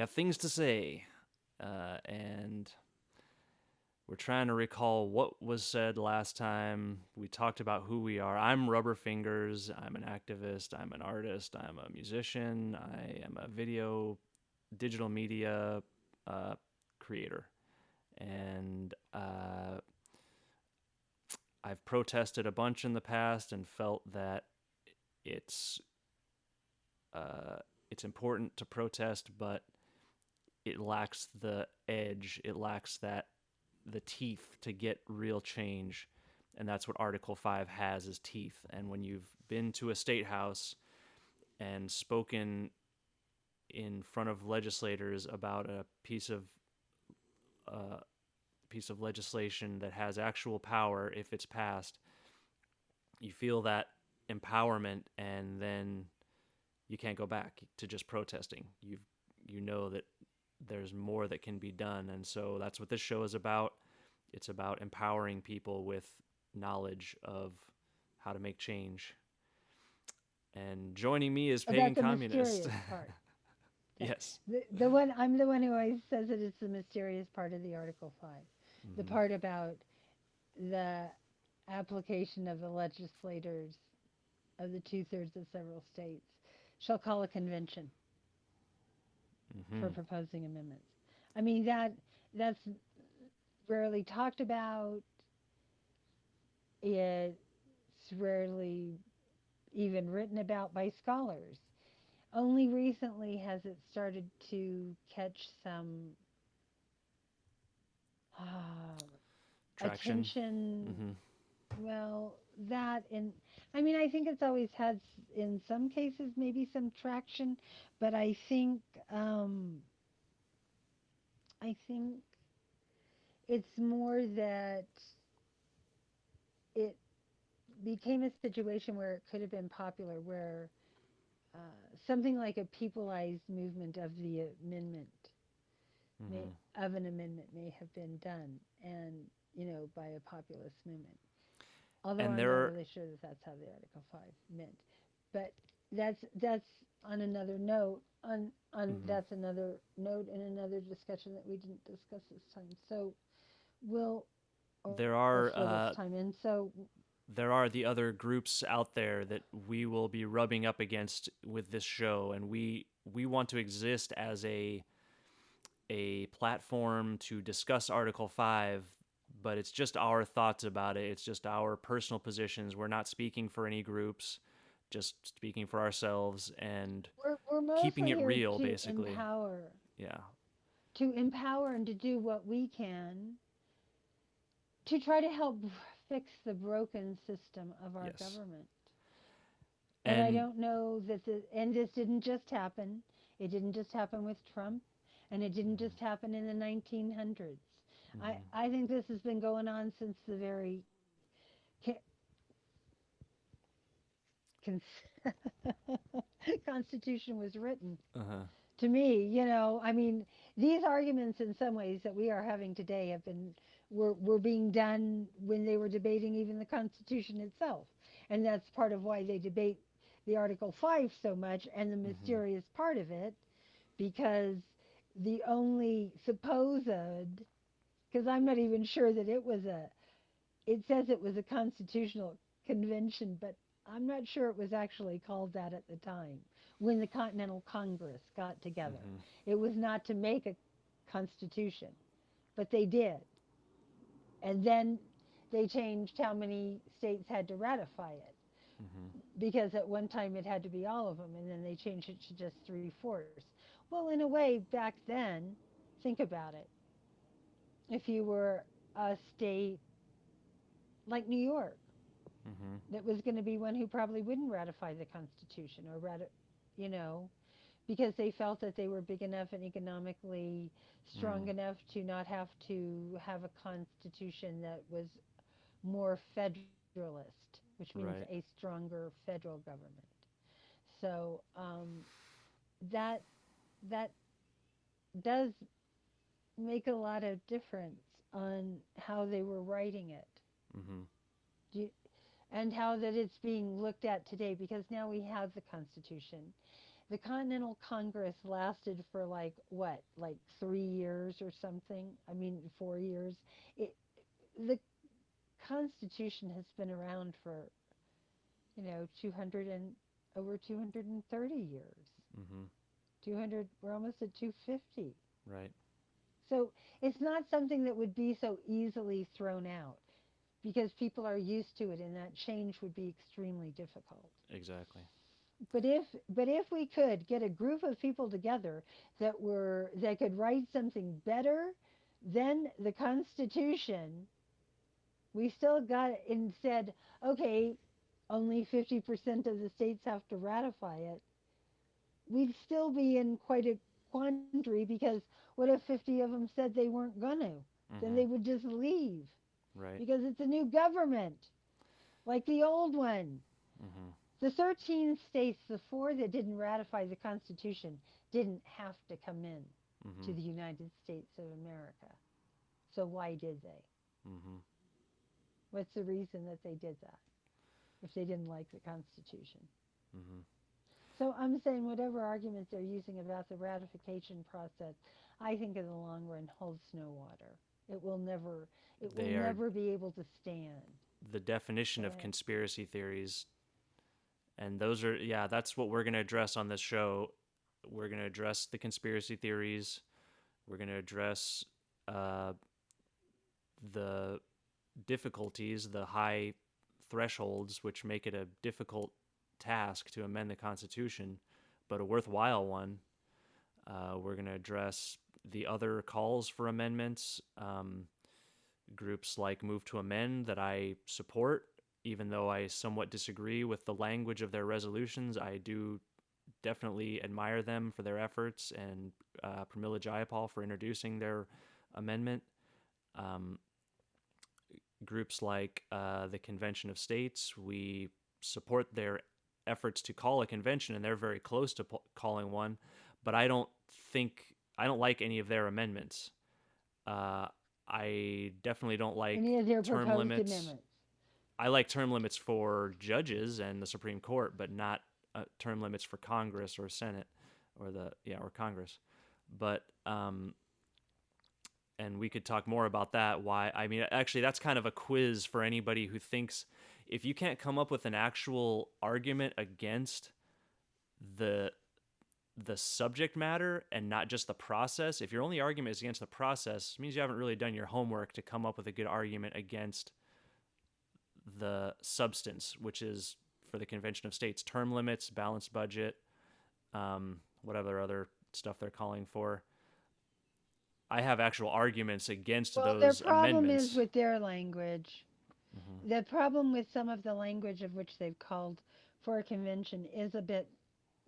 have things to say, and we're trying to recall what was said last time. We talked about who we are. I'm Rubber Fingers. I'm an activist. I'm an artist. I'm a musician. I am a digital media uh, creator. And I've protested a bunch in the past and felt that it's it's important to protest, but it lacks the edge. It lacks the teeth to get real change, and that's what Article 5 has, is teeth. And when you've been to a state house and spoken in front of legislators about a uh, piece of legislation that has actual power, if it's passed, you feel that empowerment, and then you can't go back to just protesting. You know that there's more that can be done, and so that's what this show is about. It's about empowering people with knowledge of how to make change. And joining me is About Pagan the Communist. mysterious part. Okay. Yes. The one I'm the one who always says that it's the mysterious part of the Article 5. The Mm-hmm. part about the application of the legislators of the two-thirds of several states shall call a convention for Mm-hmm. proposing amendments. I mean that's rarely talked about. It's rarely even written about by scholars. Only recently has it started to catch some uh, Traction. attention. Mm-hmm. Well, that and I mean, I think it's always had, in some cases, maybe some traction, but um, I think it's more that it became a situation where it could have been popular, where uh, something like a peopleized movement of the amendment may Mm-hmm. of an amendment may have been done, and by a populist movement. Although And I'm there not are. really sure that that's how the Article 5 meant. But that's on another note. On Mm-hmm. That's another note in another discussion that we didn't discuss this time. So we'll or There for are this time. And so the other groups out there that we will be rubbing up against with this show, and we want to exist as a platform to discuss Article 5, but it's just our thoughts about it. It's just our personal positions. We're not speaking for any groups, just speaking for ourselves and we're keeping mostly it here real, basically. Yeah. to empower and to do what we can to try to help fix the broken system of our Yes. government. And I And don't know that and this didn't just happen. It didn't just happen with Trump, and it didn't just happen in the 1900s. mm-hmm. I think this has been going on since the very Constitution was written. Uh-huh. To me, I mean, these arguments in some ways that we are having today were being done when they were debating even the Constitution itself. And that's part of why they debate the Article 5 so much and the Mm-hmm. mysterious part of it, because the only supposed, because I'm not even sure that it says it was a constitutional convention, but I'm not sure it was actually called that at the time when the Continental Congress got together. Mm-hmm. It was not to make a constitution, but they did. And then they changed how many states had to ratify it, Mm-hmm. because at one time it had to be all of them, and then they changed it to just three-fourths. Well, in a way, back then, think about it. If you were a state like New York, Mm-hmm. that was going to be one who probably wouldn't ratify the Constitution, or you know, because they felt that they were big enough and economically strong Mm. enough to not have to have a constitution that was more federalist, which means a Right. stronger federal government. So that that does make a lot of difference on how they were writing it. Mm-hmm. Do and how that it's being looked at today, because now we have the Constitution. the Continental Congress lasted for like what, like 3 years or something. I mean, 4 years. It, the Constitution has been around for 200 and over 230 years. Mm-hmm. 200. We're almost at 250. Right. So it's not something that would be so easily thrown out because people are used to it, and that change would be extremely difficult. Exactly. But if we could get a group of people together that could write something better than the Constitution, we still got it and said, okay, only 50% of the states have to ratify it. We'd still be in quite a quandary because what if 50 of them said they weren't going to? Then Mm-hmm. they would just leave Right. because it's a new government like the old one. Mm-hmm. The 13 states, the four that didn't ratify the Constitution, didn't have to come in Mm-hmm. to the United States of America. So why did they? Mm-hmm. What's the reason that they did that if they didn't like the Constitution? Mm-hmm. So I'm saying whatever argument they're using about the ratification process, I think in the long run holds no water. It will never, it will They are never be able to stand. the definition of And conspiracy theories, and those are, yeah, that's what we're going to address on this show. We're going to address the conspiracy theories. We're going to address uh, the difficulties, the high thresholds, which make it a difficult task to amend the Constitution, but a worthwhile one. We're going to address the other calls for amendments, groups like Move to Amend that I support, even though I somewhat disagree with the language of their resolutions. I do definitely admire them for their efforts, and Pramila Jayapal for introducing their amendment. Um, Groups like the Convention of States, we support their efforts to call a convention, and they're very close to calling one. But I don't like any of their amendments. Uh, I definitely don't like any of their term proposed limits. amendments. I like term limits for judges and the Supreme Court, but not term limits for Congress or Senate or Congress. But and we could talk more about that. Why? I mean, actually, that's kind of a quiz for anybody who thinks if you can't come up with an actual argument against the the subject matter and not just the process, if your only argument is against the process, it means you haven't really done your homework to come up with a good argument against the substance, which is for the Convention of States, term limits, balanced budget, whatever other stuff they're calling for. I have actual arguments against Well, their those problem is amendments. with their language. Hmm. The problem with some of the language of which they've called for a convention is a bit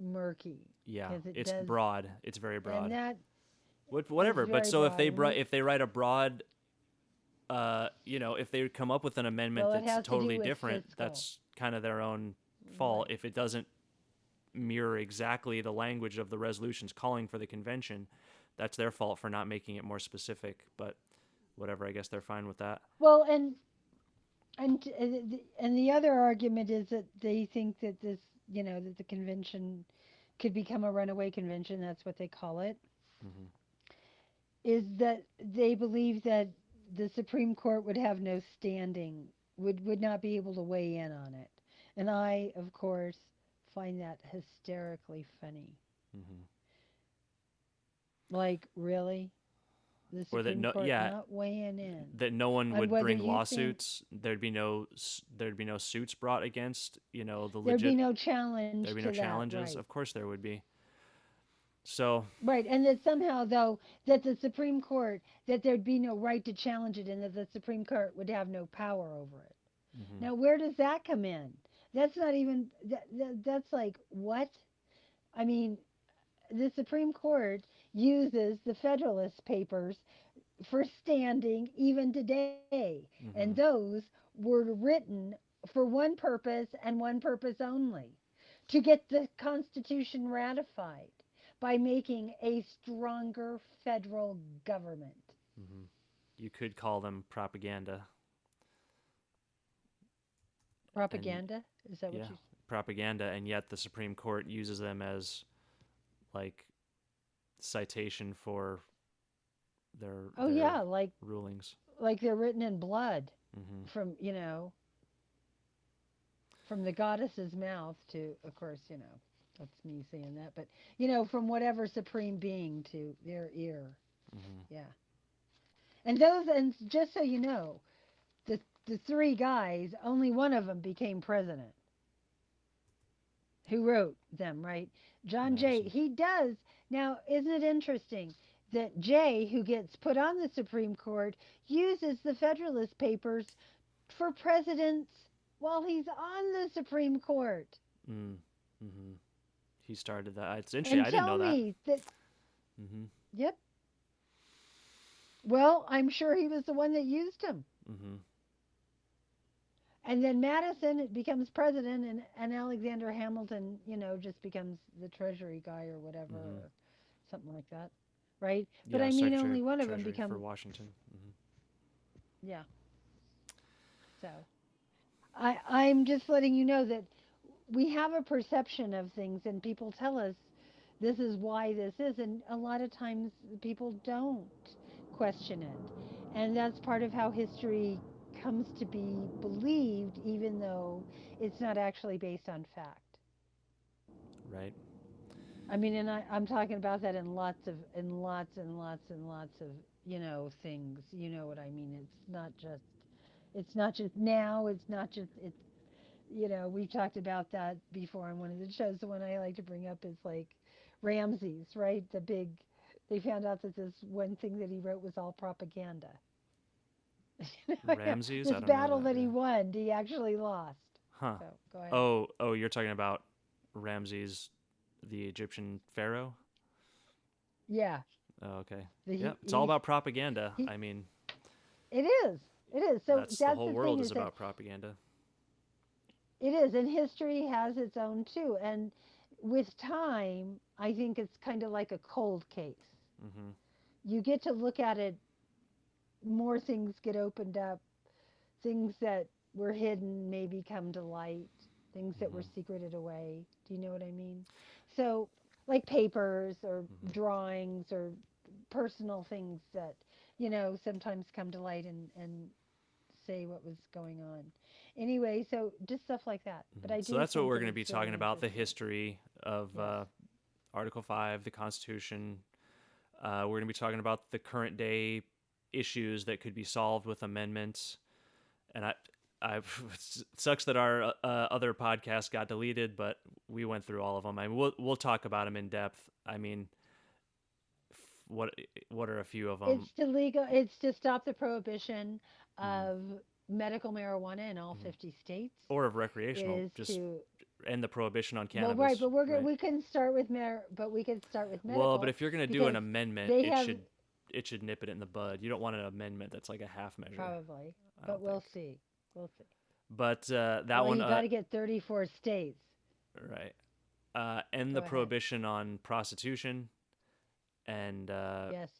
murky Yeah, because it it's does, broad. It's very and broad. that is Whatever. But very so if broad. they And we, if they write a broad, if they come up with an amendment well, it that's has to do totally with different, fiscal, that's kind of their own fault. right? If it doesn't mirror exactly the language of the resolutions calling for the convention, that's their fault for not making it more specific. But whatever, I guess they're fine with that. Well, and the other argument is that they think that that the convention could become a runaway convention. That's what they call it. Hmm. Is that they believe that the Supreme Court would have no standing, would not be able to weigh in on it. And I, of course, find that hysterically funny. Hmm. Like, really? The Or that Supreme no, Court yeah, not weighing in that no one on would whether bring you think lawsuits. There'd be no suits brought against the there'd be legit. no challenge There'd be no to that, challenges. right? Of course there would be. So. Right, and that somehow, though, that the Supreme Court, that there'd be no right to challenge it, and that the Supreme Court would have no power over it. Hmm. Now, where does that come in? That's not even that's like what? I mean, the Supreme Court uses the Federalist Papers for standing even today, and Hmm. those were written for one purpose and one purpose only: to get the Constitution ratified by making a stronger federal government. Hmm. You could call them propaganda, and Propaganda? Is that what yeah, you? propaganda, and yet the Supreme Court uses them as like citation for their Oh yeah, rulings. like they're written in blood Hmm. from, from the goddess's mouth to, of course, that's me saying that, but from whatever supreme being to their ear. Hmm. Yeah. And just so you know, the three guys, only one of them became president. Who wrote them, right? John Jay, Madison. he does. Now, isn't it interesting that Jay, who gets put on the Supreme Court, uses the Federalist Papers for presidents while he's on the Supreme Court? Mm. Hmm. He started that. It's interesting. And I didn't tell know that. me that, Hmm. yep, well, I'm sure he was the one that used him. Hmm. And then Madison becomes president, and Alexander Hamilton, just becomes the Treasury guy or whatever, Hmm. or something like that, right? But Yeah, I mean, Secretary of only one of them Treasury for become, Washington. Hmm. yeah. So I'm just letting you know that we have a perception of things, and people tell us this is why this is, and a lot of times people don't question it, and that's part of how history comes to be believed, even though it's not actually based on fact. Right. I mean, and I'm talking about that in lots of, in lots and lots and lots of, things. You know what I mean? It's not just now. It's not just, we've talked about that before on one of the shows. The one I like to bring up is like Ramses, right? They found out that this one thing that he wrote was all propaganda. Ramses. This I don't know battle that. that he Yeah. won, he actually lost. Huh. So go ahead. Oh, you're talking about Ramses, the Egyptian pharaoh. Yeah, Oh, okay. the, Yeah, he, it's all he's about propaganda. he. I mean, It is. It is. So that's the that's whole the world thing is is that about propaganda. it is, and history has its own too. And with time, I think it's kind of like a cold case. Hmm. You get to look at it, more things get opened up, things that were hidden maybe come to light, things that were Hmm. secreted away. Do you know what I mean? So, like papers or Hmm. drawings or personal things that, sometimes come to light and say what was going on. Anyway, so just stuff like that. But Hmm. I So do that's what think we're that going to it's be talking very about: the interesting. history of Yes. Article 5, the Constitution. We're going to be talking about the current day issues that could be solved with amendments. And it sucks that our other podcast got deleted, but we went through all of them. I mean, we'll talk about them in depth. I mean, what what are a few of them? It's to stop the prohibition Mhm. of medical marijuana in all Mhm. 50 states. Or of It recreational, is just to, end the prohibition on well, right, cannabis, but right? we can start with but we can start with Well, but medical if you're gonna do an because amendment, they have, it should nip it in the bud. You don't want an amendment that's like a half measure. probably, I but don't we'll think. see. We'll see. But that Well, one, you got to get 34 states. right? End the Go ahead. prohibition on prostitution, and Yes.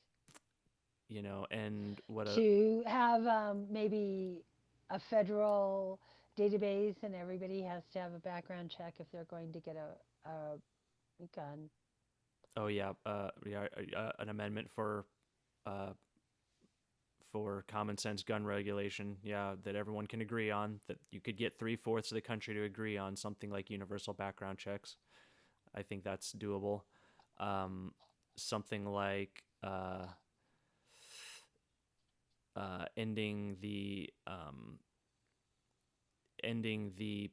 and what a To have maybe a federal database, and everybody has to have a background check if they're going to get a gun. oh yeah, an amendment uh, for common sense gun regulation. Yeah, that everyone can agree on. That you could get 3/4 of the country to agree on something like universal background checks. I think that's doable. Um, Something like ending the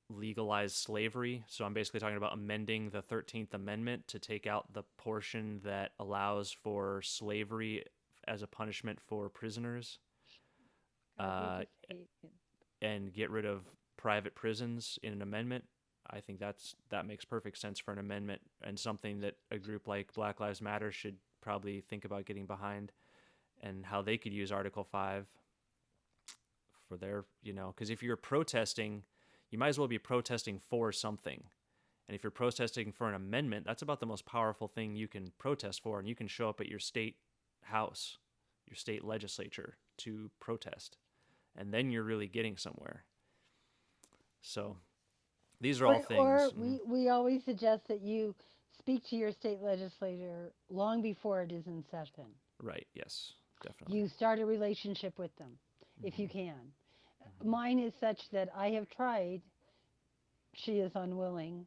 legalized slavery. So I'm basically talking about amending the 13th Amendment to take out the portion that allows for slavery as a punishment for prisoners, God, we uh, just hate it. and get rid of private prisons in an amendment. I think that makes perfect sense for an amendment, and something that a group like Black Lives Matter should probably think about getting behind, and how they could use Article 5 for their, because if you're protesting, you might as well be protesting for something. And if you're protesting for an amendment, that's about the most powerful thing you can protest for. And you can show up at your state house, your state legislature to protest. And then you're really getting somewhere. So These are all Or things. we always suggest that you speak to your state legislator long before it is in session. Right. Yes. Definitely. You start a relationship with them if you Hmm. can. Hmm. Mine is such that I have tried. She is unwilling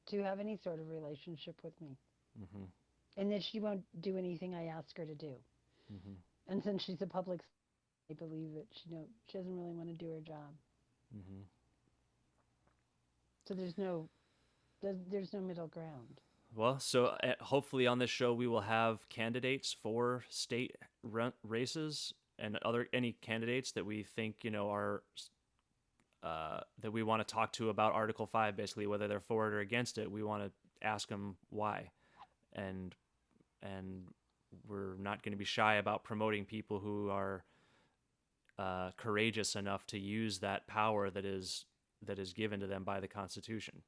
to have any sort of relationship with me, Hmm. and that she won't do anything I ask her to do. Hmm. And since she's a public, I believe that she doesn't really want to do her job. Hmm. So there's no middle ground. Well, so hopefully on this show we will have candidates for state races and other any candidates that we think are that we want to talk to about Article 5, basically whether they're for it or against it. We want to ask them why, and and we're not going to be shy about promoting people who are courageous enough to use that power that is given to them by the Constitution.